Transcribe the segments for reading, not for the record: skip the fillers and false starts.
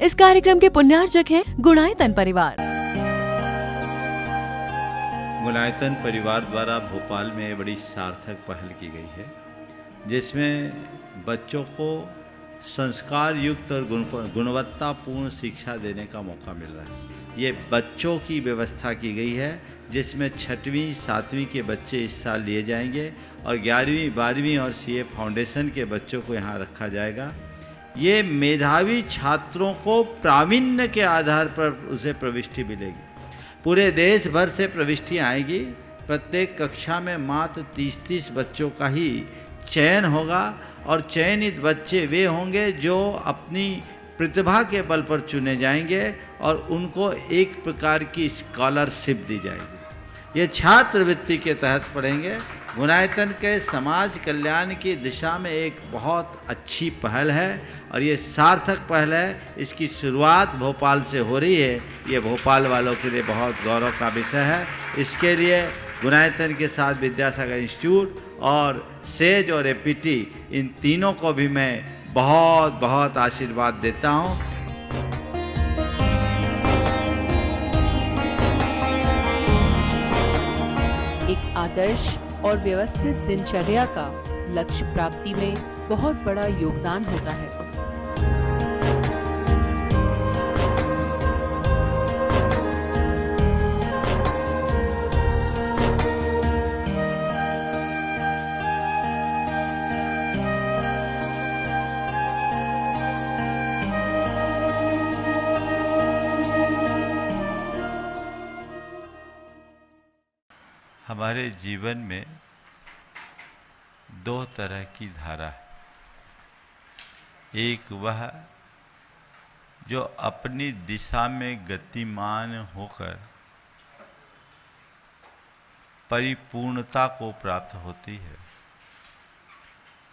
इस कार्यक्रम के पुण्यार्चक हैं गुणायतन परिवार। गुणायतन परिवार द्वारा भोपाल में बड़ी सार्थक पहल की गई है, जिसमें बच्चों को संस्कार युक्त और गुणवत्तापूर्ण शिक्षा देने का मौका मिल रहा है। ये बच्चों की व्यवस्था की गई है, जिसमें 6वीं 7वीं के बच्चे इस साल लिए जाएंगे और 11वीं 12वीं और सीए फाउंडेशन के बच्चों को यहाँ रखा जाएगा। ये मेधावी छात्रों को प्रावीण्य के आधार पर उसे प्रविष्टि मिलेगी। पूरे देश भर से प्रविष्टियाँ आएगी। प्रत्येक कक्षा में मात्र 30-30 बच्चों का ही चयन होगा और चयनित बच्चे वे होंगे जो अपनी प्रतिभा के बल पर चुने जाएंगे और उनको एक प्रकार की स्कॉलरशिप दी जाएगी। ये छात्रवृत्ति के तहत पढ़ेंगे। गुणायतन के समाज कल्याण की दिशा में एक बहुत अच्छी पहल है और ये सार्थक पहल है। इसकी शुरुआत भोपाल से हो रही है। ये भोपाल वालों के लिए बहुत गौरव का विषय है। इसके लिए गुणायतन के साथ विद्यासागर इंस्टीट्यूट और सेज और एपीटी, इन तीनों को भी मैं बहुत बहुत आशीर्वाद देता हूँ। एक आदर्श और व्यवस्थित दिनचर्या का लक्ष्य प्राप्ति में बहुत बड़ा योगदान होता है। हमारे जीवन में दो तरह की धारा है। एक वह जो अपनी दिशा में गतिमान होकर परिपूर्णता को प्राप्त होती है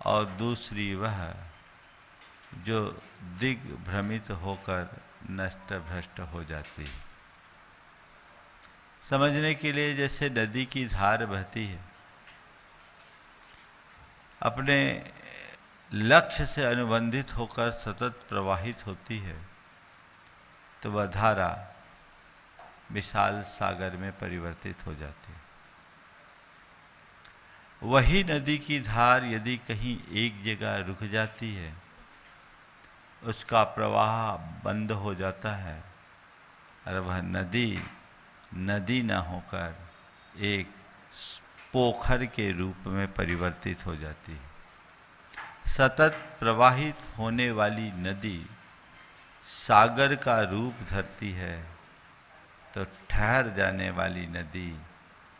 और दूसरी वह जो दिग्भ्रमित होकर नष्ट भ्रष्ट हो जाती है। समझने के लिए जैसे नदी की धार बहती है, अपने लक्ष्य से अनुबंधित होकर सतत प्रवाहित होती है, तो वह धारा विशाल सागर में परिवर्तित हो जाती है। वही नदी की धार यदि कहीं एक जगह रुक जाती है, उसका प्रवाह बंद हो जाता है और वह नदी न होकर एक पोखर के रूप में परिवर्तित हो जाती है। सतत प्रवाहित होने वाली नदी सागर का रूप धरती है, तो ठहर जाने वाली नदी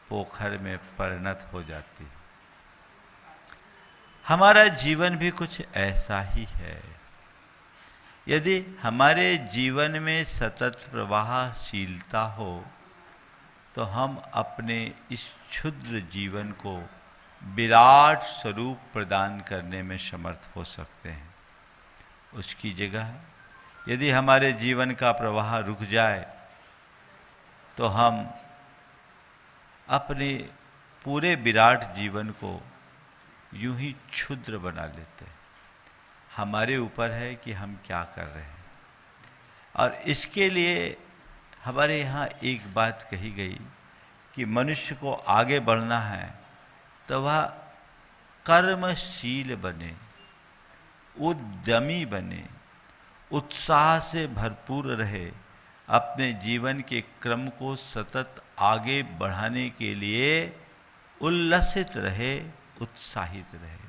पोखर में परिणत हो जाती है। हमारा जीवन भी कुछ ऐसा ही है। यदि हमारे जीवन में सतत प्रवाहशीलता हो, तो हम अपने इस क्षुद्र जीवन को विराट स्वरूप प्रदान करने में समर्थ हो सकते हैं। उसकी जगह यदि हमारे जीवन का प्रवाह रुक जाए, तो हम अपने पूरे विराट जीवन को यूं ही क्षुद्र बना लेते हैं। हमारे ऊपर है कि हम क्या कर रहे हैं। और इसके लिए हमारे यहाँ एक बात कही गई कि मनुष्य को आगे बढ़ना है तो वह कर्मशील बने, उद्यमी बने, उत्साह से भरपूर रहे, अपने जीवन के क्रम को सतत आगे बढ़ाने के लिए उल्लसित रहे, उत्साहित रहे।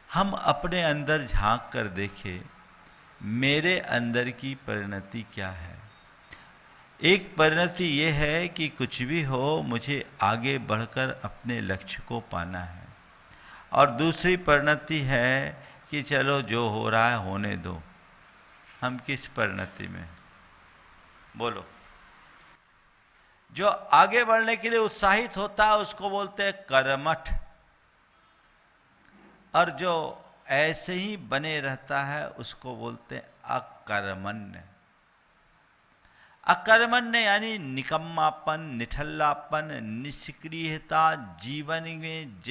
हम अपने अंदर झांक कर देखें, मेरे अंदर की परिणति क्या है। एक परिणति ये है कि कुछ भी हो, मुझे आगे बढ़कर अपने लक्ष्य को पाना है। और दूसरी परिणति है कि चलो जो हो रहा है होने दो। हम किस परिणति में? बोलो। जो आगे बढ़ने के लिए उत्साहित होता है उसको बोलते हैं कर्मठ, और जो ऐसे ही बने रहता है उसको बोलते हैं अकर्मण्य। अकर्मण्य यानी निकम्मापन, निठल्लापन, निष्क्रियता, जीवन में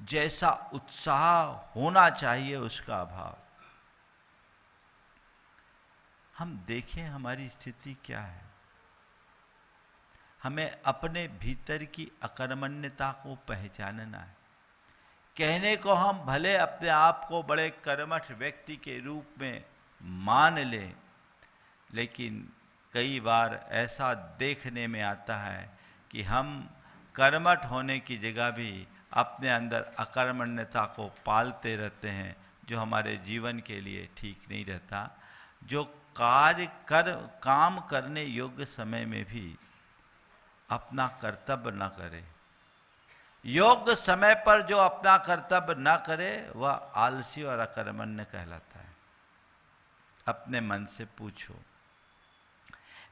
जैसा उत्साह होना चाहिए उसका अभाव। हम देखें हमारी स्थिति क्या है। हमें अपने भीतर की अकर्मण्यता को पहचानना है। कहने को हम भले अपने आप को बड़े कर्मठ व्यक्ति के रूप में मान लें, लेकिन कई बार ऐसा देखने में आता है कि हम कर्मठ होने की जगह भी अपने अंदर अकर्मण्यता को पालते रहते हैं, जो हमारे जीवन के लिए ठीक नहीं रहता। जो काम करने योग्य समय में भी अपना कर्तव्य न करे, योग्य समय पर जो अपना कर्तव्य न करे, वह आलसी और अकर्मण्य कहलाता है। अपने मन से पूछो,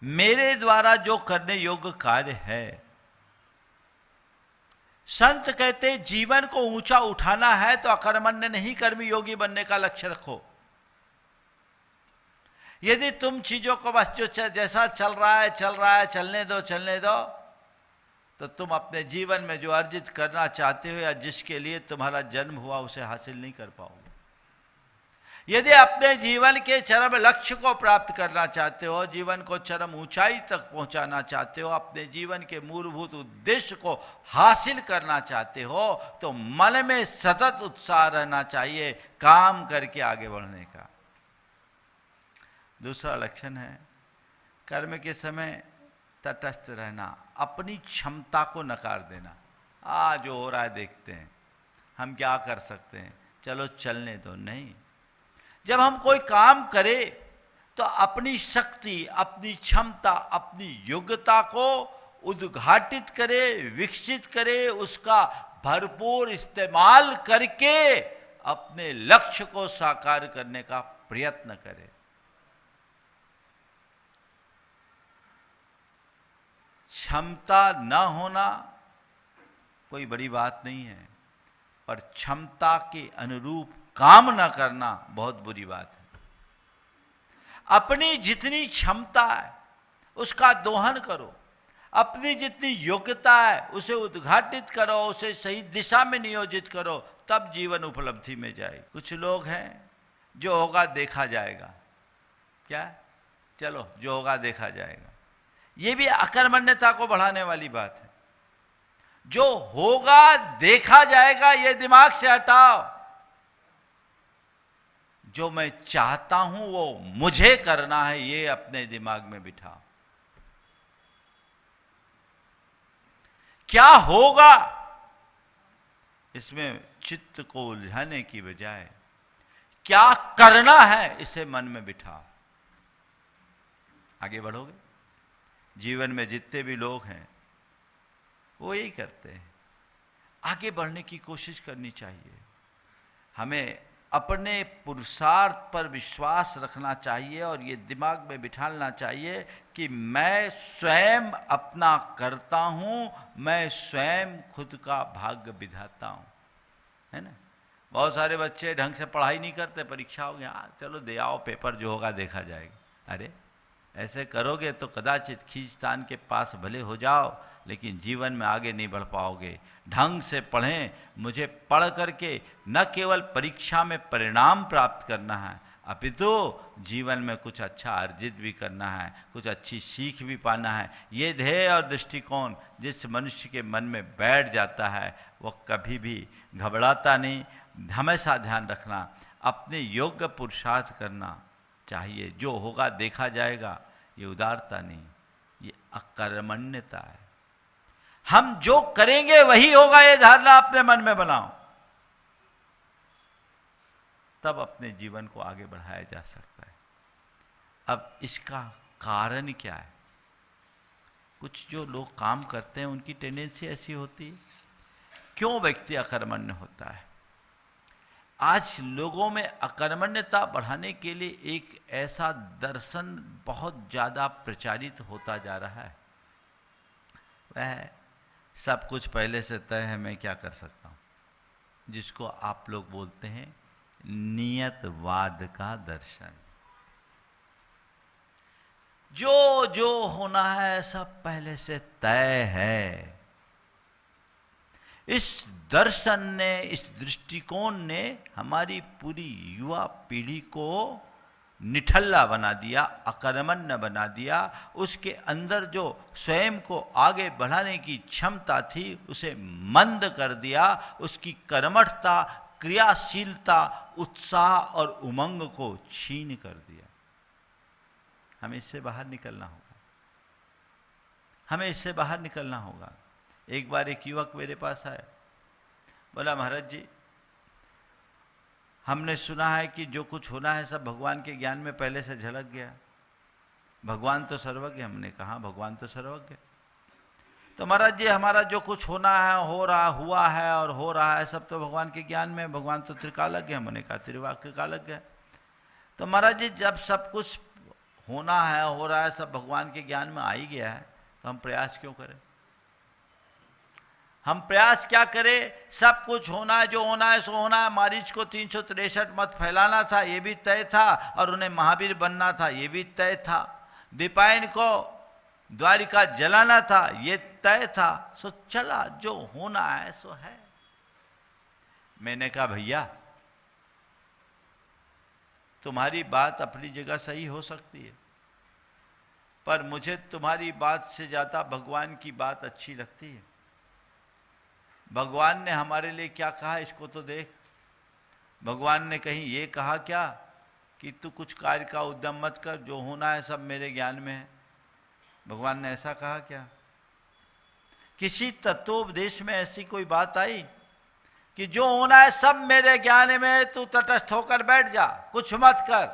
मेरे द्वारा जो करने योग्य कार्य है, संत कहते जीवन को ऊंचा उठाना है तो अकर्मण्य नहीं कर्मी योगी बनने का लक्ष्य रखो। यदि तुम चीजों को बस जो जैसा चल रहा है चलने दो, तो तुम अपने जीवन में जो अर्जित करना चाहते हो या जिसके लिए तुम्हारा जन्म हुआ उसे हासिल नहीं कर पाओगे। यदि अपने जीवन के चरम लक्ष्य को प्राप्त करना चाहते हो, जीवन को चरम ऊंचाई तक पहुंचाना चाहते हो, अपने जीवन के मूलभूत उद्देश्य को हासिल करना चाहते हो, तो मन में सतत उत्साह रहना चाहिए काम करके आगे बढ़ने का। दूसरा लक्षण है कर्म के समय तटस्थ रहना, अपनी क्षमता को नकार देना। जो हो रहा है देखते हैं, हम क्या कर सकते हैं, चलो चलने दो। नहीं, जब हम कोई काम करें तो अपनी शक्ति, अपनी क्षमता, अपनी योग्यता को उद्घाटित करे, विकसित करे, उसका भरपूर इस्तेमाल करके अपने लक्ष्य को साकार करने का प्रयत्न करे। क्षमता न होना कोई बड़ी बात नहीं है, और क्षमता के अनुरूप काम न करना बहुत बुरी बात है। अपनी जितनी क्षमता है उसका दोहन करो, अपनी जितनी योग्यता है उसे उद्घाटित करो, उसे सही दिशा में नियोजित करो, तब जीवन उपलब्धि में जाए। कुछ लोग हैं जो होगा देखा जाएगा, क्या, चलो जो होगा देखा जाएगा। ये भी अकर्मण्यता को बढ़ाने वाली बात है। जो होगा देखा जाएगा ये दिमाग से हटाओ। जो मैं चाहता हूं वो मुझे करना है, ये अपने दिमाग में बिठाओ। क्या होगा इसमें चित्त को उलझाने की बजाय क्या करना है इसे मन में बिठाओ, आगे बढ़ोगे। जीवन में जितने भी लोग हैं वो यही करते हैं, आगे बढ़ने की कोशिश करनी चाहिए। हमें अपने पुरुषार्थ पर विश्वास रखना चाहिए और ये दिमाग में बिठाना चाहिए कि मैं स्वयं अपना करता हूँ, मैं स्वयं खुद का भाग्य विधाता हूँ, है ना। बहुत सारे बच्चे ढंग से पढ़ाई नहीं करते, परीक्षा हो गया, चलो दे आओ पेपर, जो होगा देखा जाएगा। अरे ऐसे करोगे तो कदाचित खींचतान के पास भले हो जाओ, लेकिन जीवन में आगे नहीं बढ़ पाओगे। ढंग से पढ़ें, मुझे पढ़ करके न केवल परीक्षा में परिणाम प्राप्त करना है, अपितु जीवन में कुछ अच्छा अर्जित भी करना है, कुछ अच्छी सीख भी पाना है। ये ध्येय और दृष्टिकोण जिस मनुष्य के मन में बैठ जाता है वो कभी भी घबराता नहीं। हमेशा ध्यान रखना, अपने योग्य पुरुषार्थ करना चाहिए। जो होगा देखा जाएगा, ये उदारता नहीं, ये अकर्मण्यता है। हम जो करेंगे वही होगा, ये धारणा अपने मन में बनाओ, तब अपने जीवन को आगे बढ़ाया जा सकता है। अब इसका कारण क्या है? कुछ जो लोग काम करते हैं उनकी टेंडेंसी ऐसी होती है। क्यों व्यक्ति अकर्मण्य होता है? आज लोगों में अकर्मण्यता बढ़ाने के लिए एक ऐसा दर्शन बहुत ज़्यादा प्रचारित होता जा रहा है, वह सब कुछ पहले से तय है, मैं क्या कर सकता हूँ, जिसको आप लोग बोलते हैं नियतवाद का दर्शन। जो जो होना है सब पहले से तय है। इस दर्शन ने, इस दृष्टिकोण ने हमारी पूरी युवा पीढ़ी को निठल्ला बना दिया, अकर्मण्य बना दिया। उसके अंदर जो स्वयं को आगे बढ़ाने की क्षमता थी उसे मंद कर दिया। उसकी कर्मठता, क्रियाशीलता, उत्साह और उमंग को छीन कर दिया। हमें इससे बाहर निकलना होगा, हमें इससे बाहर निकलना होगा। एक बार एक युवक मेरे पास आया, बोला महाराज जी, हमने सुना है कि जो कुछ होना है सब भगवान के ज्ञान में पहले से झलक गया, भगवान तो सर्वज्ञ। हमने कहा भगवान तो सर्वज्ञ, तो महाराज जी हमारा जो कुछ होना है, हो रहा, हुआ है और हो रहा है सब तो भगवान के ज्ञान में, भगवान तो त्रिकालज्ञ है। हमने कहा त्रिकालज्ञ है। तो महाराज जी जब सब कुछ होना है, हो रहा है, सब भगवान के ज्ञान में आ ही गया है, तो हम प्रयास क्यों करें? हम प्रयास क्या करें? सब कुछ होना है, जो होना है सो होना है। मारीच को 363 मत फैलाना था, ये भी तय था, और उन्हें महावीर बनना था, ये भी तय था। दीपायन को द्वारिका जलाना था, ये तय था। सो चला, जो होना है सो है। मैंने कहा भैया तुम्हारी बात अपनी जगह सही हो सकती है, पर मुझे तुम्हारी बात से ज्यादा भगवान की बात अच्छी लगती है। भगवान ने हमारे लिए क्या कहा इसको तो देख। भगवान ने कहीं ये कहा क्या कि तू कुछ कार्य का उद्यम मत कर, जो होना है सब मेरे ज्ञान में है? भगवान ने ऐसा कहा क्या? किसी तत्वोपदेश में ऐसी कोई बात आई कि जो होना है सब मेरे ज्ञान में है, तू तटस्थ होकर बैठ जा, कुछ मत कर?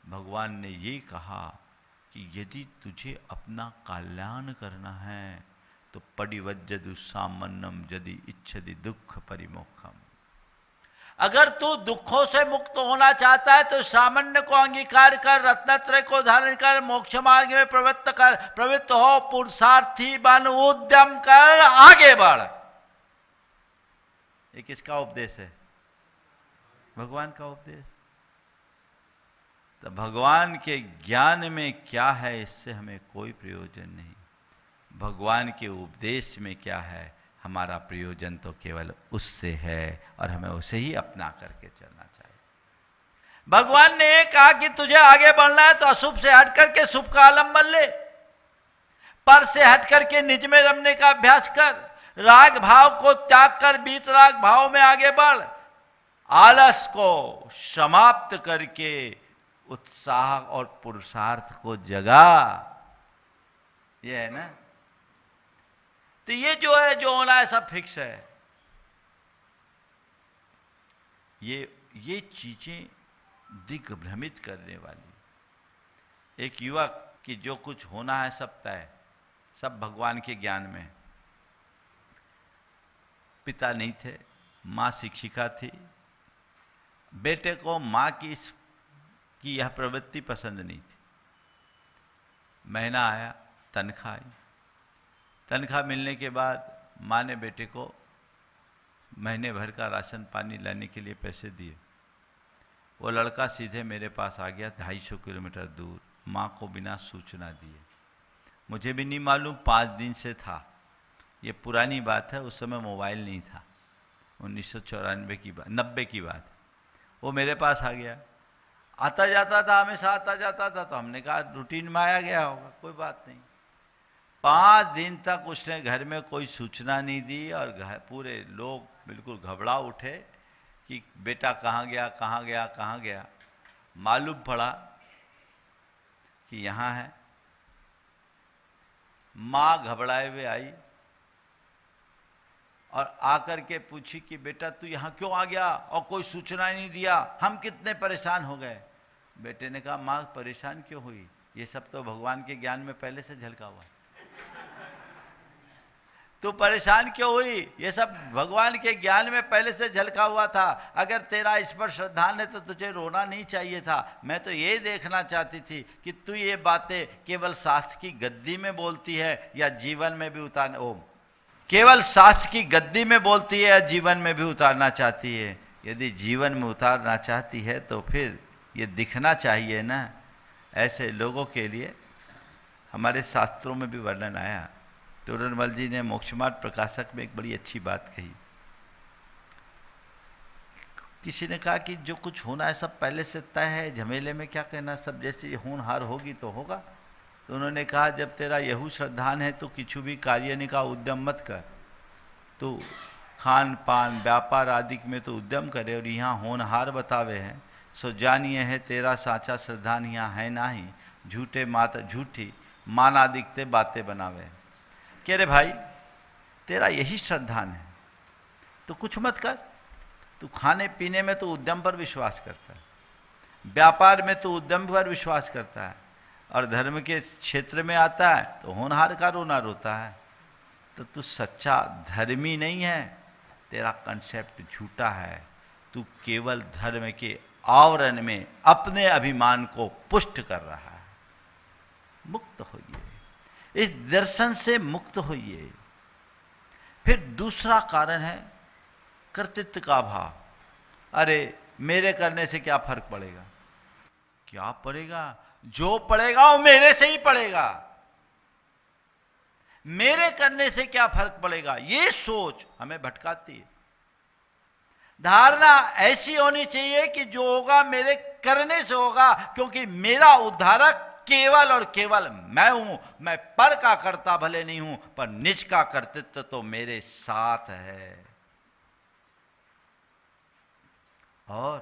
भगवान ने ये कहा कि यदि तुझे अपना कल्याण करना है तो परिवज्जदु सामन्नम यदि इच्छति दुख परिमोक्षम। अगर तू दुखों से मुक्त होना चाहता है तो सामान्य को अंगीकार कर, रत्नत्रय को धारण कर, मोक्ष मार्ग में प्रवृत्त हो, पुरुषार्थी बन, उद्यम कर, आगे बढ़। ये किसका उपदेश है? भगवान का उपदेश। तो भगवान के ज्ञान में क्या है इससे हमें कोई प्रयोजन नहीं, भगवान के उपदेश में क्या है हमारा प्रयोजन तो केवल उससे है, और हमें उसे ही अपना करके चलना चाहिए। भगवान ने कहा कि तुझे आगे बढ़ना है तो अशुभ से हट करके शुभ का आलम्बन ले, पर से हट करके निज में रमने का अभ्यास कर, राग भाव को त्याग कर बीत राग भाव में आगे बढ़, आलस को समाप्त करके उत्साह और पुरुषार्थ को जगा। ये है ना। तो ये जो है, जो होना है सब फिक्स है। ये चीजें दिग्भ्रमित करने वाली। एक युवक कि जो कुछ होना है सब तय, सब भगवान के ज्ञान में। पिता नहीं थे, माँ शिक्षिका थी। बेटे को माँ की यह प्रवृत्ति पसंद नहीं थी। महीना आया, तनख्वाह आई। तनख्वाह मिलने के बाद माँ ने बेटे को महीने भर का राशन पानी लाने के लिए पैसे दिए। वो लड़का सीधे मेरे पास आ गया 250 किलोमीटर दूर, माँ को बिना सूचना दिए। मुझे भी नहीं मालूम, 5 दिन से था। ये पुरानी बात है, उस समय मोबाइल नहीं था, 1994 की बात, 90 की बात। वो मेरे पास आ गया, आता जाता था, हमेशा आता जाता था। तो हमने कहा रूटीन में आया गया होगा, कोई बात नहीं। 5 दिन तक उसने घर में कोई सूचना नहीं दी, और घर पूरे लोग बिल्कुल घबरा उठे कि बेटा कहाँ गया, कहाँ गया, कहाँ गया। मालूम पड़ा कि यहाँ है। माँ घबराए हुए आई और आकर के पूछी कि बेटा तू यहाँ क्यों आ गया और कोई सूचना नहीं दिया, हम कितने परेशान हो गए। बेटे ने कहा माँ परेशान क्यों हुई, ये सब तो भगवान के ज्ञान में पहले से झलका हुआ है। तू परेशान क्यों हुई, ये सब भगवान के ज्ञान में पहले से झलका हुआ था। अगर तेरा इस पर श्रद्धा है तो तुझे रोना नहीं चाहिए था। मैं तो ये देखना चाहती थी कि तू ये बातें केवल शास्त्र की गद्दी में बोलती है या जीवन में भी उतारना, ओम, केवल शास्त्र की गद्दी में बोलती है या जीवन में भी उतारना चाहती है। यदि जीवन में उतारना चाहती है तो फिर ये दिखना चाहिए ना। ऐसे लोगों के लिए हमारे शास्त्रों में भी वर्णन आया। तोरणमल जी ने मोक्षमार्ग प्रकाशक में एक बड़ी अच्छी बात कही। किसी ने कहा कि जो कुछ होना है सब पहले से तय है, झमेले में क्या कहना, सब जैसे होनहार होगी तो होगा। तो उन्होंने कहा जब तेरा यहू श्रद्धान है तो किछु भी कार्य का उद्यम मत कर, तो खान पान व्यापार आदि में तो उद्यम करे, और यहाँ होनहार बतावे हैं। सो जानिए है तेरा साचा श्रद्धान यहाँ है नाही, झूठी मान आदिकते बातें बनावे। कह रे भाई तेरा यही श्रद्धान है तो कुछ मत कर, तू खाने पीने में तो उद्यम पर विश्वास करता है, व्यापार में तो उद्यम पर विश्वास करता है, और धर्म के क्षेत्र में आता है तो होनहार का रोना रोता है, तो तू सच्चा धर्मी नहीं है, तेरा कंसेप्ट झूठा है। तू केवल धर्म के आवरण में अपने अभिमान को पुष्ट कर रहा है। मुक्त होइए, इस दर्शन से मुक्त होइए। फिर दूसरा कारण है कर्तृत्व का भाव। अरे मेरे करने से क्या फर्क पड़ेगा? क्या पड़ेगा? जो पड़ेगा वो मेरे से ही पड़ेगा। मेरे करने से क्या फर्क पड़ेगा, ये सोच हमें भटकाती है। धारणा ऐसी होनी चाहिए कि जो होगा मेरे करने से होगा, क्योंकि मेरा उद्धारक केवल और केवल मैं हूं। मैं पर का कर्ता भले नहीं हूं, पर निज का कर्तृत्व तो मेरे साथ है। और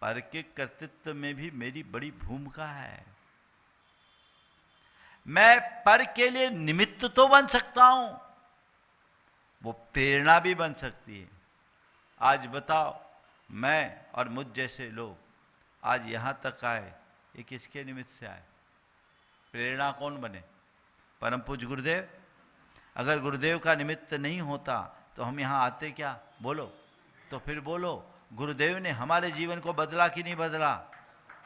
पर के कर्तृत्व में भी मेरी बड़ी भूमिका है। मैं पर के लिए निमित्त तो बन सकता हूं, वो प्रेरणा भी बन सकती है। आज बताओ, मैं और मुझ जैसे लोग आज यहां तक आए, ये किसके निमित्त से आए? प्रेरणा कौन बने? परम पूज्य गुरुदेव। अगर गुरुदेव का निमित्त नहीं होता तो हम यहां आते क्या? बोलो तो फिर बोलो, गुरुदेव ने हमारे जीवन को बदला कि नहीं बदला?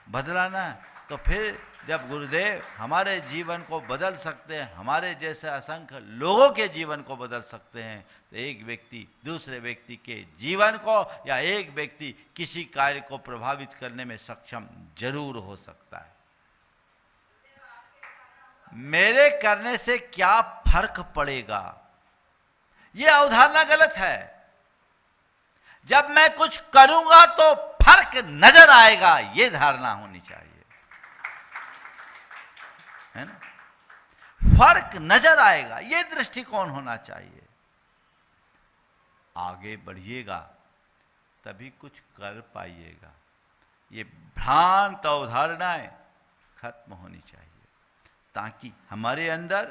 बदला ना। तो फिर जब गुरुदेव हमारे जीवन को बदल सकते हैं, हमारे जैसे असंख्य लोगों के जीवन को बदल सकते हैं, तो एक व्यक्ति दूसरे व्यक्ति के जीवन को या एक व्यक्ति किसी कार्य को प्रभावित करने में सक्षम जरूर हो सकता है। मेरे करने से क्या फर्क पड़ेगा, यह अवधारणा गलत है। जब मैं कुछ करूंगा तो फर्क नजर आएगा, यह धारणा होनी चाहिए, है ना? फर्क नजर आएगा, यह दृष्टिकोण होना चाहिए। आगे बढ़िएगा तभी कुछ कर पाइएगा। ये भ्रांत अवधारणाएं खत्म होनी चाहिए, ताकि हमारे अंदर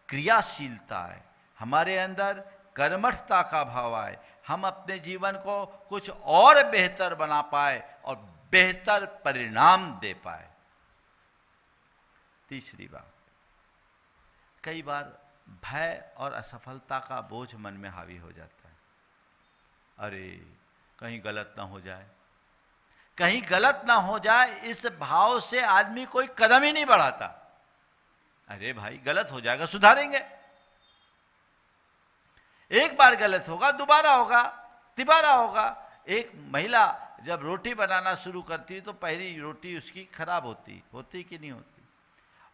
क्रियाशीलता आए, हमारे अंदर कर्मठता का भाव आए, हम अपने जीवन को कुछ और बेहतर बना पाए और बेहतर परिणाम दे पाए। तीसरी बात, कई बार भय और असफलता का बोझ मन में हावी हो जाता है। अरे कहीं गलत ना हो जाए, कहीं गलत ना हो जाए, इस भाव से आदमी कोई कदम ही नहीं बढ़ाता। अरे भाई गलत हो जाएगा, सुधारेंगे। एक बार गलत होगा, दोबारा होगा, तिबारा होगा। एक महिला जब रोटी बनाना शुरू करती है तो पहली रोटी उसकी खराब होती कि नहीं होती?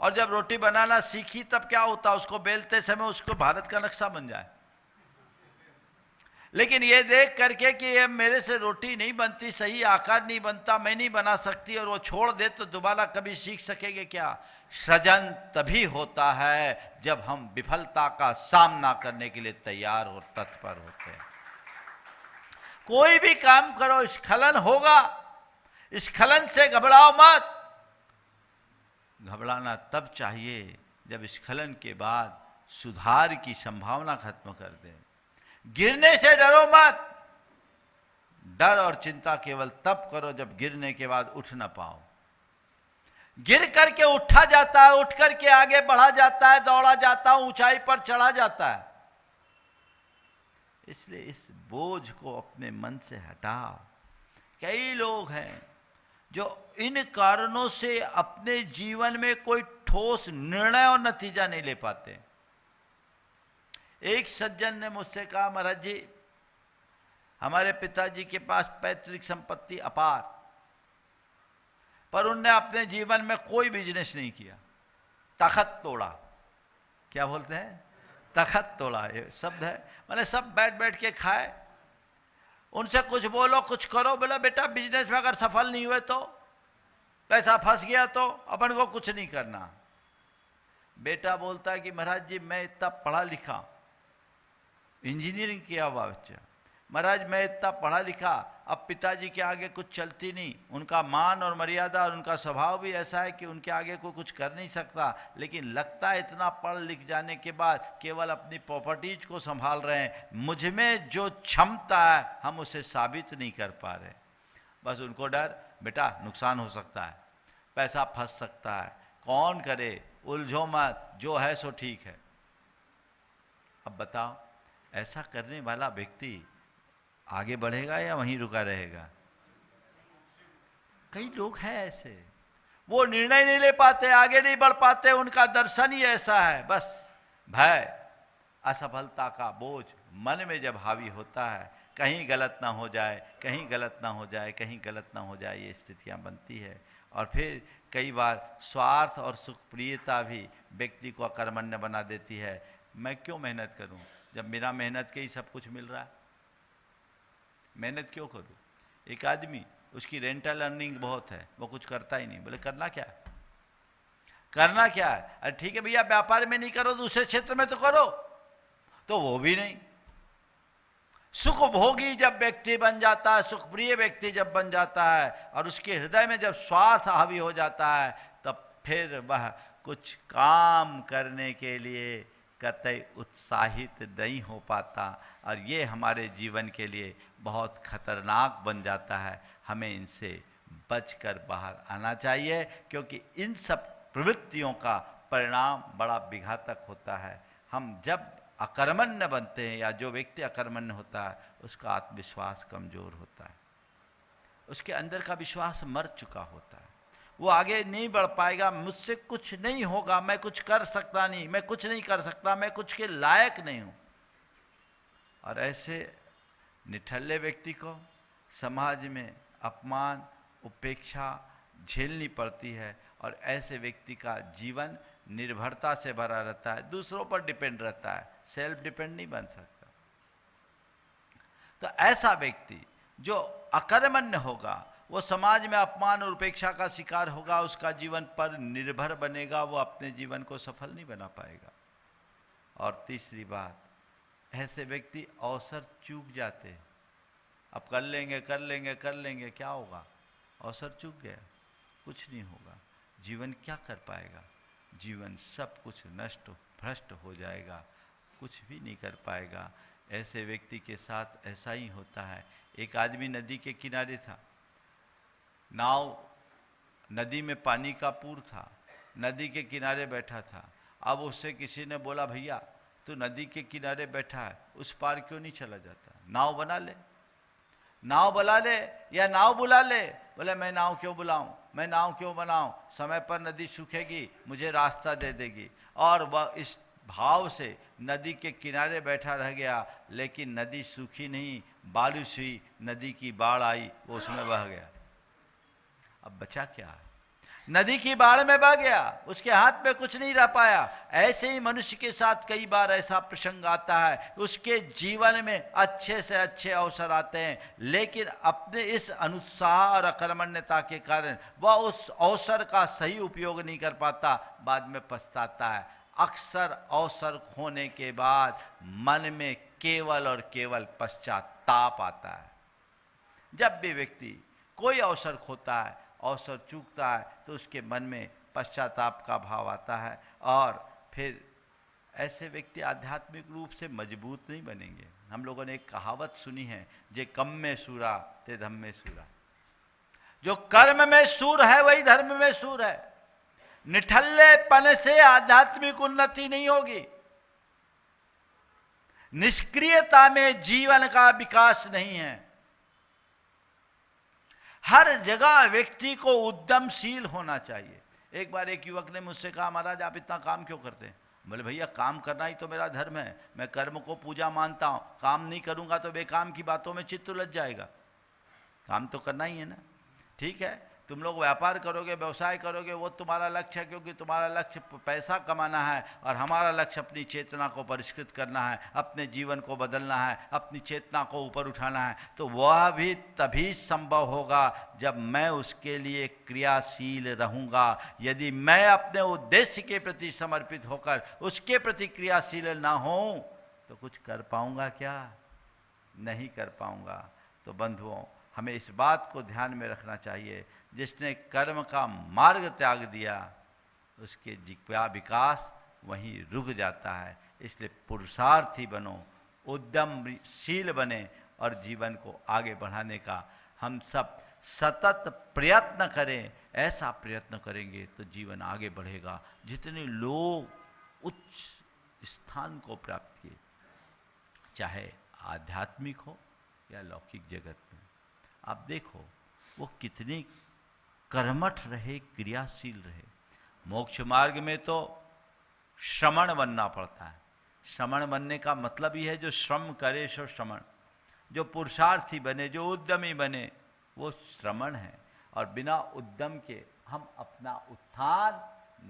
और जब रोटी बनाना सीखी तब क्या होता, उसको बेलते समय उसको भारत का नक्शा बन जाए। लेकिन ये देख करके कि ये मेरे से रोटी नहीं बनती, सही आकार नहीं बनता, मैं नहीं बना सकती, और वो छोड़ दे, तो दोबारा कभी सीख सकेंगे क्या? सृजन तभी होता है जब हम विफलता का सामना करने के लिए तैयार और तत्पर होते हैं। कोई भी काम करो, स्खलन होगा, स्खलन से घबराओ मत। घबराना तब चाहिए जब स्खलन के बाद सुधार की संभावना खत्म कर दें। गिरने से डरो मत। डर और चिंता केवल तब करो जब गिरने के बाद उठ ना पाओ। गिर करके उठा जाता है, उठ करके आगे बढ़ा जाता है, दौड़ा जाता है, ऊंचाई पर चढ़ा जाता है। इसलिए इस बोझ को अपने मन से हटाओ। कई लोग हैं जो इन कारणों से अपने जीवन में कोई ठोस निर्णय और नतीजा नहीं ले पाते। एक सज्जन ने मुझसे कहा, महाराज जी हमारे पिताजी के पास पैतृक संपत्ति अपार, पर उनने अपने जीवन में कोई बिजनेस नहीं किया, तखत तोड़ा। क्या बोलते हैं? तखत तोड़ा, ये शब्द है। मैंने सब बैठ बैठ के खाए, उनसे कुछ बोलो, कुछ करो, बोला बेटा बिजनेस में अगर सफल नहीं हुए तो, पैसा फंस गया तो अपन को कुछ नहीं करना। बेटा बोलता है कि महाराज जी मैं इतना पढ़ा लिखा, इंजीनियरिंग किया हुआ बच्चा, महाराज मैं इतना पढ़ा लिखा, अब पिताजी के आगे कुछ चलती नहीं, उनका मान और मर्यादा और उनका स्वभाव भी ऐसा है कि उनके आगे कोई कुछ कर नहीं सकता, लेकिन लगता है इतना पढ़ लिख जाने के बाद केवल अपनी प्रॉपर्टीज को संभाल रहे हैं, मुझ में जो क्षमता है हम उसे साबित नहीं कर पा रहे। बस उनको डर, बेटा नुकसान हो सकता है, पैसा फंस सकता है, कौन करे, उलझो मत, जो है सो ठीक है। अब बताओ ऐसा करने वाला व्यक्ति आगे बढ़ेगा या वहीं रुका रहेगा? कई लोग हैं ऐसे, वो निर्णय नहीं ले पाते, आगे नहीं बढ़ पाते, उनका दर्शन ही ऐसा है। बस भय, असफलता का बोझ मन में जब हावी होता है, कहीं गलत ना हो जाए, कहीं गलत ना हो जाए, कहीं गलत ना हो जाए, ये स्थितियां बनती है। और फिर कई बार स्वार्थ और सुखप्रियता भी व्यक्ति को अकर्मण्य बना देती है। मैं क्यों मेहनत करूं जब मेरा मेहनत के ही सब कुछ मिल रहा है? मेहनत क्यों करूं? एक आदमी, उसकी रेंटल अर्निंग बहुत है, वो कुछ करता ही नहीं, बोले करना क्या है, करना क्या है? अरे ठीक है भैया, व्यापार में नहीं करो, दूसरे क्षेत्र में तो करो, तो वो भी नहीं। सुख भोगी जब व्यक्ति बन जाता है, सुखप्रिय व्यक्ति जब बन जाता है और उसके हृदय में जब स्वार्थ हावी हो जाता है, तब फिर वह कुछ काम करने के लिए कतई उत्साहित नहीं हो पाता, और ये हमारे जीवन के लिए बहुत खतरनाक बन जाता है। हमें इनसे बचकर बाहर आना चाहिए, क्योंकि इन सब प्रवृत्तियों का परिणाम बड़ा विघातक होता है। हम जब अकर्मण्य बनते हैं, या जो व्यक्ति अकर्मण्य होता है, उसका आत्मविश्वास कमजोर होता है, उसके अंदर का विश्वास मर चुका होता है, वो आगे नहीं बढ़ पाएगा। मुझसे कुछ नहीं होगा, मैं कुछ कर सकता नहीं, मैं कुछ नहीं कर सकता, मैं कुछ के लायक नहीं हूं। और ऐसे निठल्ले व्यक्ति को समाज में अपमान, उपेक्षा झेलनी पड़ती है, और ऐसे व्यक्ति का जीवन निर्भरता से भरा रहता है, दूसरों पर डिपेंड रहता है, सेल्फ डिपेंड नहीं बन सकता। तो ऐसा व्यक्ति जो अकर्मण्य होगा, वो समाज में अपमान और उपेक्षा का शिकार होगा, उसका जीवन पर निर्भर बनेगा, वो अपने जीवन को सफल नहीं बना पाएगा। और तीसरी बात, ऐसे व्यक्ति अवसर चूक जाते हैं। अब कर लेंगे कर लेंगे कर लेंगे, क्या होगा? अवसर चूक गया, कुछ नहीं होगा, जीवन क्या कर पाएगा? जीवन सब कुछ नष्ट भ्रष्ट हो जाएगा, कुछ भी नहीं कर पाएगा। ऐसे व्यक्ति के साथ ऐसा ही होता है। एक आदमी नदी के किनारे था, नाव, नदी में पानी का पूर था, नदी के किनारे बैठा था। अब उससे किसी ने बोला, भैया तू नदी के किनारे बैठा है, उस पार क्यों नहीं चला जाता? नाव बना ले, नाव बुला ले या नाव बुला ले। बोले मैं नाव क्यों बुलाऊं, मैं नाव क्यों बनाऊं, समय पर नदी सूखेगी, मुझे रास्ता दे देगी। और वह इस भाव से नदी के किनारे बैठा रह गया, लेकिन नदी सूखी नहीं, बारिश हुई, नदी की बाढ़ आई, वो उसमें बह गया। अब बचा क्या? नदी की बाढ़ में बह गया, उसके हाथ में कुछ नहीं रह पाया। ऐसे ही मनुष्य के साथ कई बार ऐसा प्रसंग आता है, उसके जीवन में अच्छे से अच्छे अवसर आते हैं, लेकिन अपने इस अनुत्साह और अकर्मण्यता के कारण वह उस अवसर का सही उपयोग नहीं कर पाता, बाद में पछताता है। अक्सर अवसर खोने के बाद मन में केवल और केवल पश्चाताप आता है। जब भी व्यक्ति कोई अवसर खोता है, अवसर चूकता है, तो उसके मन में पश्चाताप का भाव आता है, और फिर ऐसे व्यक्ति आध्यात्मिक रूप से मजबूत नहीं बनेंगे। हम लोगों ने एक कहावत सुनी है, जे कम में सूरा ते धम में सूरा। जो कर्म में सूर है वही धर्म में सूर है। निठल्लेपन से आध्यात्मिक उन्नति नहीं होगी, निष्क्रियता में जीवन का विकास नहीं है। हर जगह व्यक्ति को उद्यमशील होना चाहिए। एक बार एक युवक ने मुझसे कहा, महाराज आप इतना काम क्यों करते हैं? बोले भैया काम करना ही तो मेरा धर्म है, मैं कर्म को पूजा मानता हूँ, काम नहीं करूँगा तो बेकाम की बातों में चित्त उलझ जाएगा, काम तो करना ही है ना। ठीक है, तुम लोग व्यापार करोगे, व्यवसाय करोगे, वो तुम्हारा लक्ष्य है, क्योंकि तुम्हारा लक्ष्य पैसा कमाना है, और हमारा लक्ष्य अपनी चेतना को परिष्कृत करना है, अपने जीवन को बदलना है, अपनी चेतना को ऊपर उठाना है। तो वह भी तभी संभव होगा जब मैं उसके लिए क्रियाशील रहूँगा। यदि मैं अपने उद्देश्य के प्रति समर्पित होकर उसके प्रति क्रियाशील ना हूँ तो कुछ कर पाऊँगा क्या? नहीं कर पाऊँगा। तो बंधुओं, हमें इस बात को ध्यान में रखना चाहिए, जिसने कर्म का मार्ग त्याग दिया उसके विकास वहीं रुक जाता है। इसलिए पुरुषार्थी बनो, उद्यमशील बने, और जीवन को आगे बढ़ाने का हम सब सतत प्रयत्न करें। ऐसा प्रयत्न करेंगे तो जीवन आगे बढ़ेगा। जितने लोग उच्च स्थान को प्राप्त किए, चाहे आध्यात्मिक हो या लौकिक जगत में, आप देखो वो कितने कर्मठ रहे, क्रियाशील रहे। मोक्ष मार्ग में तो श्रमण बनना पड़ता है। श्रमण बनने का मतलब ये है जो श्रम करे सो श्रमण, जो पुरुषार्थी बने, जो उद्यमी बने, वो श्रमण है। और बिना उद्यम के हम अपना उत्थान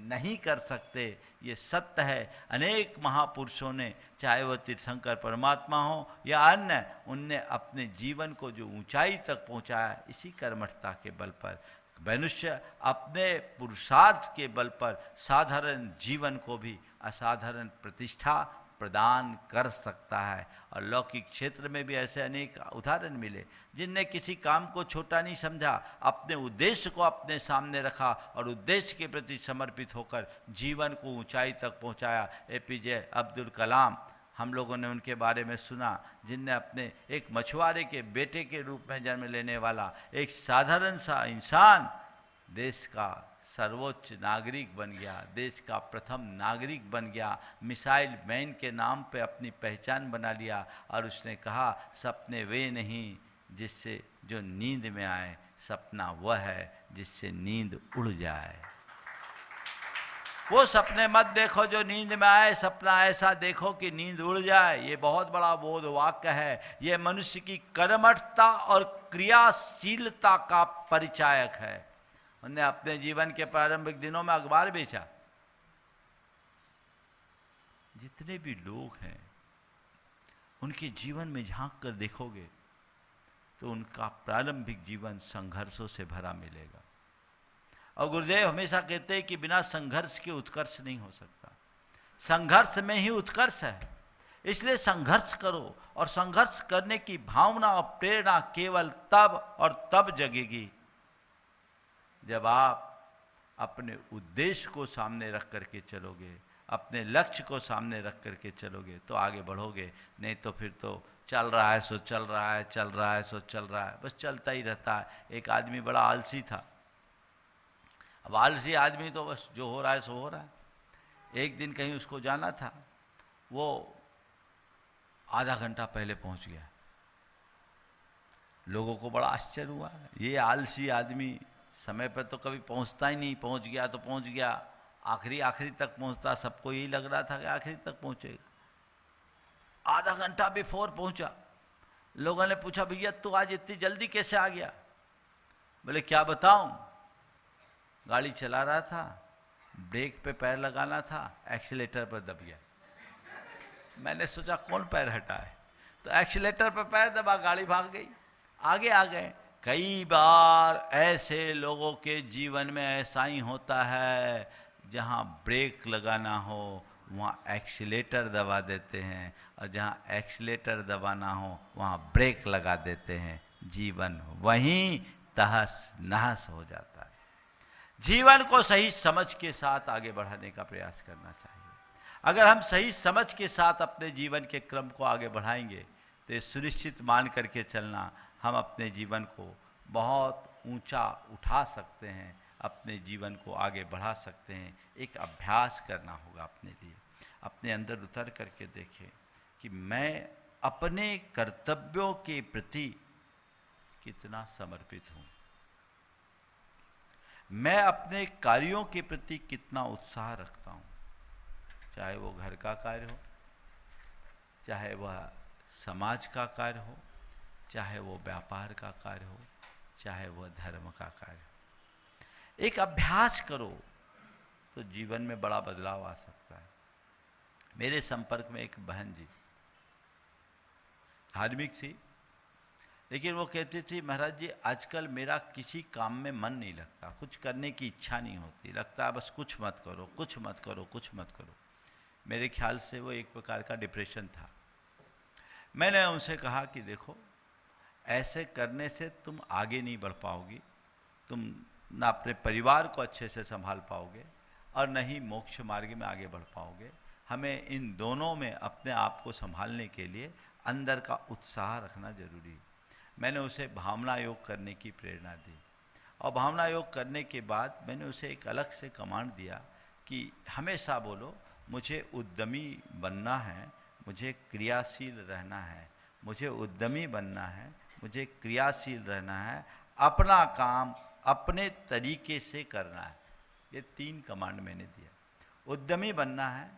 नहीं कर सकते, ये सत्य है। अनेक महापुरुषों ने, चाहे वह तीर्थंकर परमात्मा हो या अन्य, उनने अपने जीवन को जो ऊंचाई तक पहुंचाया इसी कर्मठता के बल पर। मनुष्य अपने पुरुषार्थ के बल पर साधारण जीवन को भी असाधारण प्रतिष्ठा प्रदान कर सकता है। और लौकिक क्षेत्र में भी ऐसे अनेक उदाहरण मिले जिनने किसी काम को छोटा नहीं समझा, अपने उद्देश्य को अपने सामने रखा और उद्देश्य के प्रति समर्पित होकर जीवन को ऊंचाई तक पहुंचाया। एपीजे अब्दुल कलाम, हम लोगों ने उनके बारे में सुना, जिनने अपने एक मछुआरे के बेटे के रूप में जन्म लेने वाला एक साधारण सा इंसान देश का सर्वोच्च नागरिक बन गया, देश का प्रथम नागरिक बन गया, मिसाइल मैन के नाम पे अपनी पहचान बना लिया। और उसने कहा, सपने वे नहीं जिससे जो नींद में आए, सपना वह है जिससे नींद उड़ जाए। वो सपने मत देखो जो नींद में आए, सपना ऐसा देखो कि नींद उड़ जाए। ये बहुत बड़ा बोध वाक्य है। ये मनुष्य की कर्मठता और क्रियाशीलता का परिचायक है। उन्होंने अपने जीवन के प्रारंभिक दिनों में अखबार बेचा। जितने भी लोग हैं उनके जीवन में झांक कर देखोगे तो उनका प्रारंभिक जीवन संघर्षों से भरा मिलेगा। और गुरुदेव हमेशा कहते हैं कि बिना संघर्ष के उत्कर्ष नहीं हो सकता, संघर्ष में ही उत्कर्ष है। इसलिए संघर्ष करो, और संघर्ष करने की भावना और प्रेरणा केवल तब और तब जगेगी जब आप अपने उद्देश्य को सामने रख करके चलोगे, अपने लक्ष्य को सामने रख करके चलोगे तो आगे बढ़ोगे। नहीं तो फिर तो चल रहा है सो चल रहा है, चल रहा है सो चल रहा है, बस चलता ही रहता है। एक आदमी बड़ा आलसी था। अब आलसी आदमी तो बस जो हो रहा है सो हो रहा है। एक दिन कहीं उसको जाना था, वो आधा घंटा पहले पहुंच गया। लोगों को बड़ा आश्चर्य हुआ, ये आलसी आदमी समय पर तो कभी पहुंचता ही नहीं, पहुंच गया तो पहुंच गया, आखिरी तक पहुंचता। सबको यही लग रहा था कि आखिरी तक पहुंचेगा। आधा घंटा बिफोर पहुंचा। लोगों ने पूछा, भैया तू आज इतनी जल्दी कैसे आ गया? बोले क्या बताऊं, गाड़ी चला रहा था, ब्रेक पे पैर लगाना था, एक्सीलेटर पर दब गया। मैंने सोचा कौन पैर हटाए, तो एक्सीलेटर पर पैर दबा, गाड़ी भाग गई, आगे आ गए। कई बार ऐसे लोगों के जीवन में ऐसा ही होता है, जहाँ ब्रेक लगाना हो वहाँ एक्सीलेटर दबा देते हैं, और जहाँ एक्सीलेटर दबाना हो वहाँ ब्रेक लगा देते हैं। जीवन वहीं तहस नहस हो जाता है। जीवन को सही समझ के साथ आगे बढ़ाने का प्रयास करना चाहिए। अगर हम सही समझ के साथ अपने जीवन के क्रम को आगे बढ़ाएंगे तो ये सुनिश्चित मान करके चलना, हम अपने जीवन को बहुत ऊंचा उठा सकते हैं, अपने जीवन को आगे बढ़ा सकते हैं। एक अभ्यास करना होगा अपने लिए, अपने अंदर उतर करके देखें कि मैं अपने कर्तव्यों के प्रति कितना समर्पित हूँ, मैं अपने कार्यों के प्रति कितना उत्साह रखता हूँ। चाहे वो घर का कार्य हो, चाहे वह समाज का कार्य हो, चाहे वो व्यापार का कार्य हो, चाहे वह धर्म का कार्य हो। एक अभ्यास करो तो जीवन में बड़ा बदलाव आ सकता है। मेरे संपर्क में एक बहन जी धार्मिक थी, लेकिन वो कहती थी महाराज जी आजकल मेरा किसी काम में मन नहीं लगता, कुछ करने की इच्छा नहीं होती, लगता है बस कुछ मत करो कुछ मत करो कुछ मत करो। मेरे ख्याल से वो एक प्रकार का डिप्रेशन था। मैंने उनसे कहा कि देखो ऐसे करने से तुम आगे नहीं बढ़ पाओगी, तुम ना अपने परिवार को अच्छे से संभाल पाओगे और न ही मोक्ष मार्ग में आगे बढ़ पाओगे। हमें इन दोनों में अपने आप को संभालने के लिए अंदर का उत्साह रखना जरूरी है। मैंने उसे भावना योग करने की प्रेरणा दी और भावना योग करने के बाद मैंने उसे एक अलग से कमांड दिया कि हमेशा बोलो मुझे उद्यमी बनना है, मुझे क्रियाशील रहना है, मुझे उद्यमी बनना है, मुझे क्रियाशील रहना है, अपना काम अपने तरीके से करना है। ये 3 कमांड मैंने दिया। उद्यमी बनना है,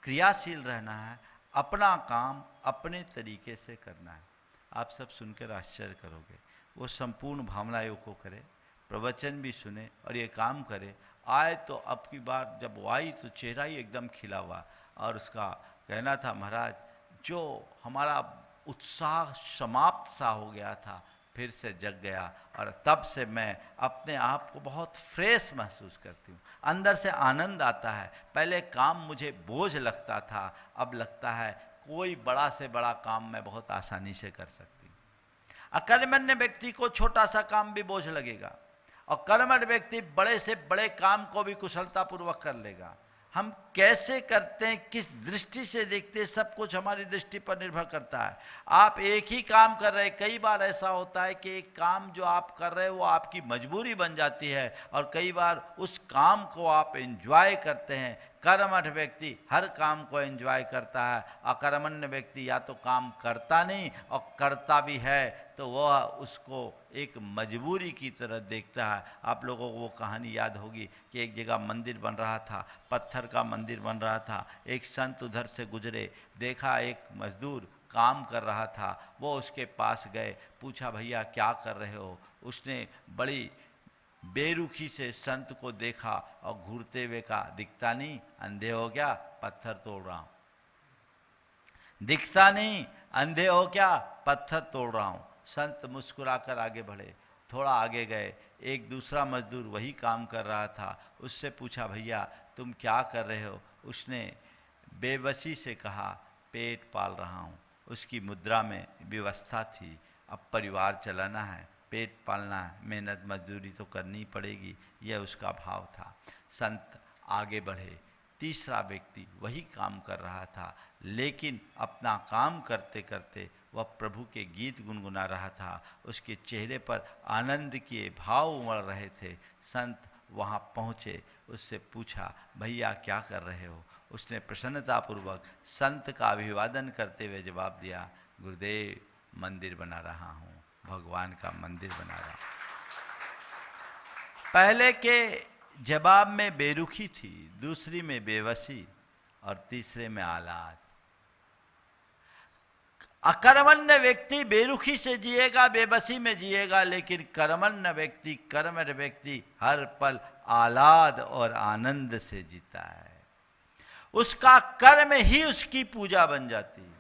क्रियाशील रहना है, अपना काम अपने तरीके से करना है। आप सब सुनकर आश्चर्य करोगे। वो संपूर्ण भावना योग को करे, प्रवचन भी सुने और ये काम करे। आए तो अब की बार जब वो आई तो चेहरा ही एकदम खिला हुआ और उसका कहना था महाराज जो हमारा उत्साह समाप्त सा हो गया था फिर से जग गया और तब से मैं अपने आप को बहुत फ्रेश महसूस करती हूँ, अंदर से आनंद आता है। पहले काम मुझे बोझ लगता था, अब लगता है कोई बड़ा से बड़ा काम मैं बहुत आसानी से कर सकती हूँ। अकर्मण्य व्यक्ति को छोटा सा काम भी बोझ लगेगा और कर्मठ व्यक्ति बड़े से बड़े काम को भी कुशलतापूर्वक कर लेगा। हम कैसे करते हैं, किस दृष्टि से देखते हैं, सब कुछ हमारी दृष्टि पर निर्भर करता है। आप एक ही काम कर रहे हैं, कई बार ऐसा होता है कि एक काम जो आप कर रहे हैं वो आपकी मजबूरी बन जाती है और कई बार उस काम को आप एंजॉय करते हैं। कर्मठ व्यक्ति हर काम को एंजॉय करता है, अकर्मण्य व्यक्ति या तो काम करता नहीं और करता भी है तो वह उसको एक मजबूरी की तरह देखता है। आप लोगों को वो कहानी याद होगी कि एक जगह मंदिर बन रहा था, पत्थर का मंदिर बन रहा था। एक संत उधर से गुजरे, देखा एक मजदूर काम कर रहा था, वो उसके पास गए, पूछा भैया क्या कर रहे हो। उसने बड़ी बेरुखी से संत को देखा और घूरते हुए कहा दिखता नहीं अंधे हो क्या, पत्थर तोड़ रहा हूं। दिखता नहीं अंधे हो क्या, पत्थर तोड़ रहा हूं। संत मुस्कुराकर आगे बढ़े, थोड़ा आगे गए, एक दूसरा मजदूर वही काम कर रहा था, उससे पूछा भैया तुम क्या कर रहे हो। उसने बेबसी से कहा पेट पाल रहा हूँ। उसकी मुद्रा में व्यवस्था थी, अब परिवार चलाना है, पेट पालना है, मेहनत मजदूरी तो करनी पड़ेगी, यह उसका भाव था। संत आगे बढ़े, तीसरा व्यक्ति वही काम कर रहा था लेकिन अपना काम करते करते वह प्रभु के गीत गुनगुना रहा था, उसके चेहरे पर आनंद के भाव उमड़ रहे थे। संत वहाँ पहुँचे, उससे पूछा भैया क्या कर रहे हो। उसने प्रसन्नतापूर्वक संत का अभिवादन करते हुए जवाब दिया गुरुदेव मंदिर बना रहा हूँ, भगवान का मंदिर बना रहा हूँ। पहले के जवाब में बेरुखी थी, दूसरी में बेबसी और तीसरे में आलाद। अकर्मण्य व्यक्ति बेरुखी से जिएगा, बेबसी में जिएगा, लेकिन कर्मण्य व्यक्ति कर्मठ व्यक्ति हर पल आलाद और आनंद से जीता है। उसका कर्म ही उसकी पूजा बन जाती है,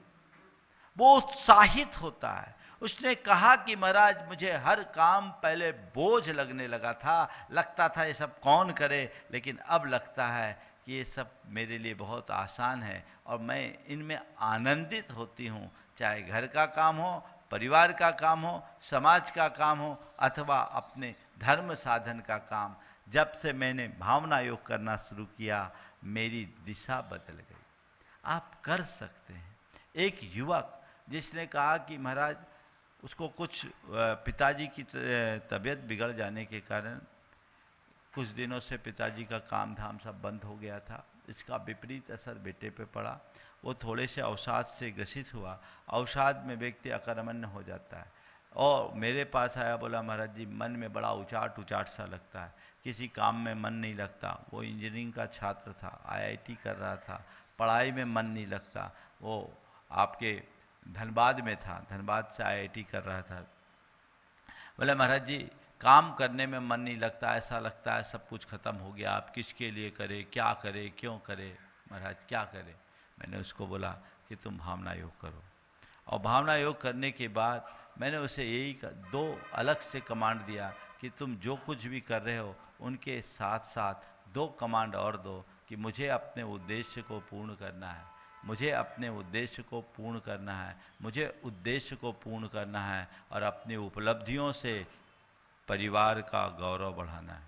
वो उत्साहित होता है। उसने कहा कि महाराज मुझे हर काम पहले बोझ लगने लगा था, लगता था ये सब कौन करे, लेकिन अब लगता है कि ये सब मेरे लिए बहुत आसान है और मैं इनमें आनंदित होती हूँ। चाहे घर का काम हो, परिवार का काम हो, समाज का काम हो अथवा अपने धर्म साधन का काम। जब से मैंने भावना योग करना शुरू किया मेरी दिशा बदल गई। आप कर सकते हैं। एक युवक जिसने कहा कि महाराज उसको कुछ पिताजी की तबीयत बिगड़ जाने के कारण कुछ दिनों से पिताजी का काम धाम सब बंद हो गया था, इसका विपरीत असर बेटे पे पड़ा। वो थोड़े से अवसाद से ग्रसित हुआ, अवसाद में व्यक्ति अकर्मण्य हो जाता है और मेरे पास आया, बोला महाराज जी मन में बड़ा उचाट उचाट सा लगता है, किसी काम में मन नहीं लगता। वो इंजीनियरिंग का छात्र था, IIT कर रहा था, पढ़ाई में मन नहीं लगता। वो आपके धनबाद में था, धनबाद से IIT कर रहा था। बोले महाराज जी काम करने में मन नहीं लगता, ऐसा लगता है सब कुछ खत्म हो गया, आप किसके लिए करें, क्या करें, क्यों करें महाराज, क्या करें। मैंने उसको बोला कि तुम भावना योग करो। और भावना योग करने के बाद मैंने उसे यही दो अलग से कमांड दिया कि तुम जो कुछ भी कर रहे हो उनके साथ साथ दो कमांड और दो कि मुझे अपने उद्देश्य को पूर्ण करना है, मुझे अपने उद्देश्य को पूर्ण करना है, मुझे उद्देश्य को पूर्ण करना है और अपनी उपलब्धियों से परिवार का गौरव बढ़ाना है।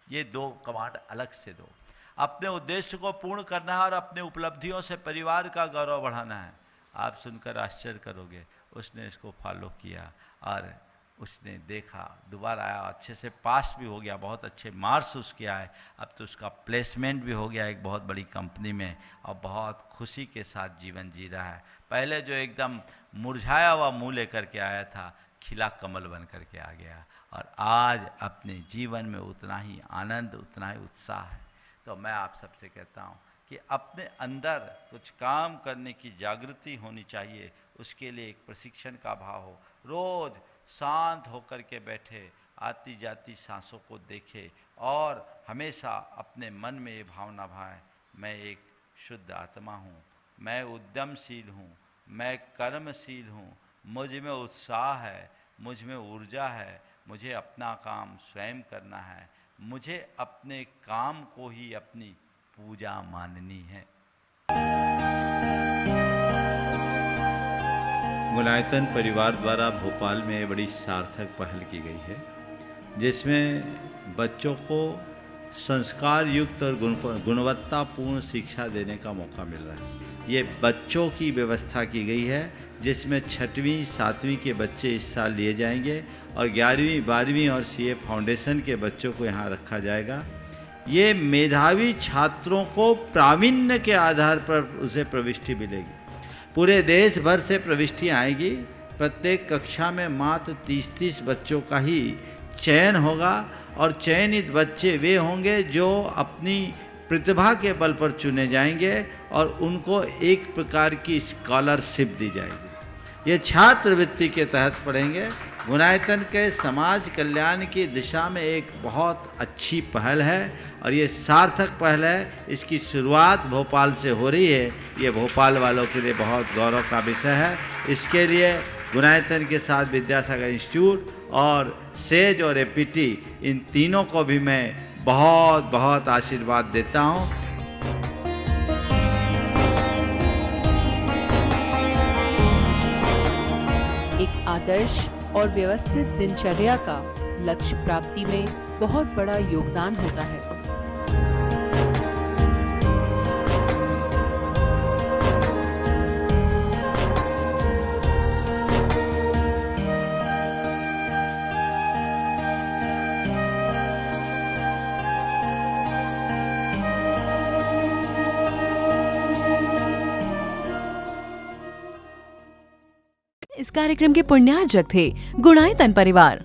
ये दो कमांड अलग से दो। अपने उद्देश्य को पूर्ण करना है और अपने उपलब्धियों से परिवार का गौरव बढ़ाना है। आप सुनकर आश्चर्य करोगे, उसने इसको फॉलो किया और उसने देखा, दोबारा आया, अच्छे से पास भी हो गया, बहुत अच्छे मार्क्स उसके आए। अब तो उसका प्लेसमेंट भी हो गया एक बहुत बड़ी कंपनी में और बहुत खुशी के साथ जीवन जी रहा है। पहले जो एकदम मुरझाया हुआ मुँह लेकर के आया था, खिला कमल बन करके आ गया और आज अपने जीवन में उतना ही आनंद, उतना ही उत्साह है। तो मैं आप सबसे कहता हूँ कि अपने अंदर कुछ काम करने की जागृति होनी चाहिए, उसके लिए एक प्रशिक्षण का भाव हो। रोज़ शांत होकर के बैठे, आती जाती सांसों को देखे और हमेशा अपने मन में ये भावना भाए, मैं एक शुद्ध आत्मा हूँ, मैं उद्यमशील हूँ, मैं कर्मशील हूँ, मुझ में उत्साह है, मुझ में ऊर्जा है, मुझे अपना काम स्वयं करना है, मुझे अपने काम को ही अपनी पूजा माननी है। गुणायतन परिवार द्वारा भोपाल में बड़ी सार्थक पहल की गई है, जिसमें बच्चों को संस्कार युक्त और गुणवत्तापूर्ण शिक्षा देने का मौका मिल रहा है। ये बच्चों की व्यवस्था की गई है, जिसमें 6वीं 7वीं के बच्चे इस साल लिए जाएंगे और 11वीं 12वीं और सीए फाउंडेशन के बच्चों को यहाँ रखा जाएगा। ये मेधावी छात्रों को प्रावीण्य के आधार पर उसे प्रविष्टि मिलेगी। पूरे देश भर से प्रविष्टियाँ आएगी। प्रत्येक कक्षा में मात्र 30-30 बच्चों का ही चयन होगा और चयनित बच्चे वे होंगे जो अपनी प्रतिभा के बल पर चुने जाएंगे और उनको एक प्रकार की स्कॉलरशिप दी जाएगी। ये छात्रवृत्ति के तहत पढ़ेंगे। गुणायतन के समाज कल्याण की दिशा में एक बहुत अच्छी पहल है और ये सार्थक पहल है। इसकी शुरुआत भोपाल से हो रही है। ये भोपाल वालों के लिए बहुत गौरव का विषय है। इसके लिए गुणायतन के साथ विद्यासागर इंस्टीट्यूट और सेज और एपीटी, इन तीनों को भी मैं बहुत बहुत आशीर्वाद देता हूँ। एक आदर्श और व्यवस्थित दिनचर्या का लक्ष्य प्राप्ति में बहुत बड़ा योगदान होता है। इस कार्यक्रम के पुण्यार्जक थे गुणायतन परिवार।